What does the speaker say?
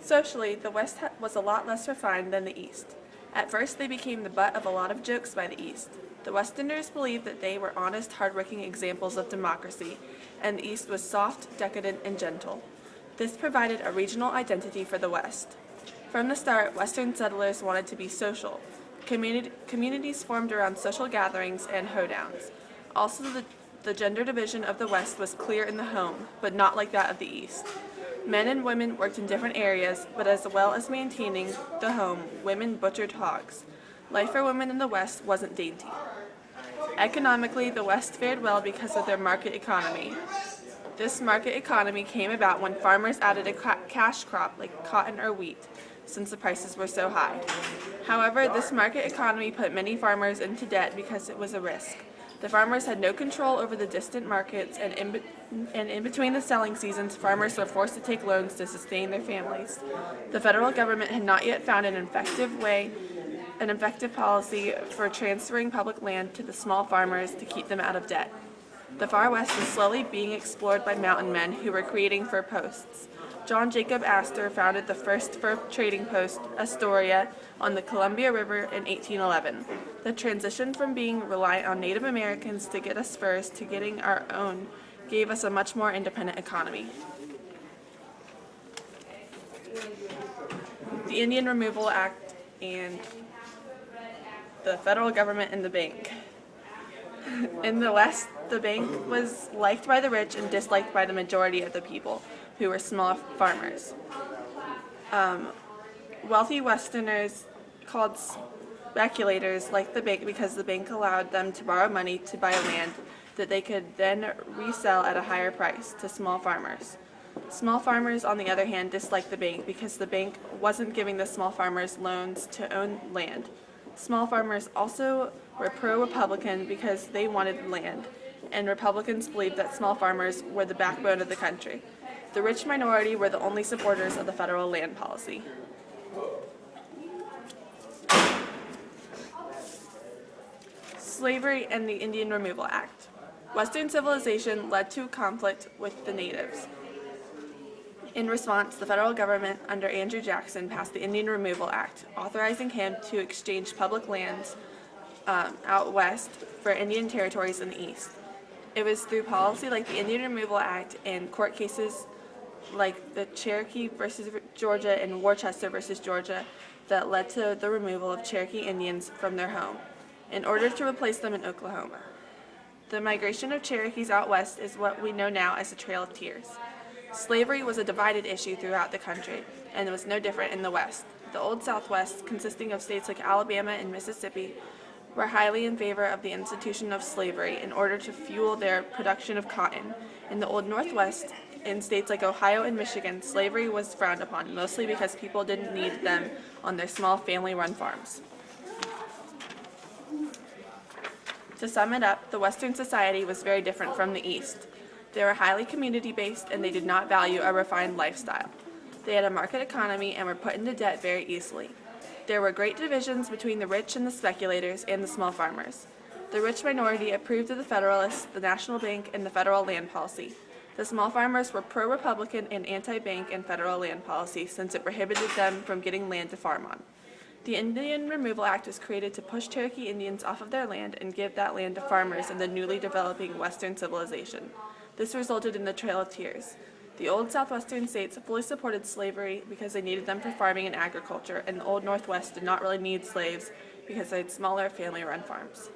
Socially, the West was a lot less refined than the East. At first, they became the butt of a lot of jokes by the East. The Westerners believed that they were honest, hardworking examples of democracy, and the East was soft, decadent, and gentle. This provided a regional identity for the West. From the start, Western settlers wanted to be social. Communities formed around social gatherings and hoedowns. Also, the gender division of the West was clear in the home, but not like that of the East. Men and women worked in different areas, but as well as maintaining the home, women butchered hogs. Life for women in the West wasn't dainty. Economically, the West fared well because of their market economy. This market economy came about when farmers added a cash crop like cotton or wheat, since the prices were so high. However, this market economy put many farmers into debt because it was a risk. The farmers had no control over the distant markets, and in between the selling seasons, farmers were forced to take loans to sustain their families. The federal government had not yet found an effective policy for transferring public land to the small farmers to keep them out of debt. The Far West was slowly being explored by mountain men who were creating fur posts. John Jacob Astor founded the first fur trading post, Astoria, on the Columbia River in 1811. The transition from being reliant on Native Americans to get us furs to getting our own gave us a much more independent economy. The Indian Removal Act and the federal government and the bank. In the West, the bank was liked by the rich and disliked by the majority of the people, who were small farmers. Wealthy Westerners called speculators liked the bank because the bank allowed them to borrow money to buy land that they could then resell at a higher price to small farmers. Small farmers, on the other hand, disliked the bank because the bank wasn't giving the small farmers loans to own land. Small farmers also were pro-Republican because they wanted land, and Republicans believed that small farmers were the backbone of the country. The rich minority were the only supporters of the federal land policy. Slavery and the Indian Removal Act. Western civilization led to conflict with the natives. In response, the federal government under Andrew Jackson passed the Indian Removal Act, authorizing him to exchange public lands out west for Indian territories in the east. It was through policy like the Indian Removal Act and court cases like the Cherokee versus Georgia and Worcester versus Georgia that led to the removal of Cherokee Indians from their home in order to replace them in Oklahoma. The migration of Cherokees out west is what we know now as the Trail of Tears. Slavery was a divided issue throughout the country, and it was no different in the West. The Old Southwest, consisting of states like Alabama and Mississippi, were highly in favor of the institution of slavery in order to fuel their production of cotton. In the Old Northwest, in states like Ohio and Michigan, slavery was frowned upon, mostly because people didn't need them on their small family-run farms. To sum it up, the Western society was very different from the East. They were highly community-based, and they did not value a refined lifestyle. They had a market economy and were put into debt very easily. There were great divisions between the rich and the speculators and the small farmers. The rich minority approved of the Federalists, the National Bank, and the federal land policy. The small farmers were pro-Republican and anti-bank and federal land policy since it prohibited them from getting land to farm on. The Indian Removal Act was created to push Cherokee Indians off of their land and give that land to farmers in the newly developing Western civilization. This resulted in the Trail of Tears. The old southwestern states fully supported slavery because they needed them for farming and agriculture, and the old Northwest did not really need slaves because they had smaller family-run farms.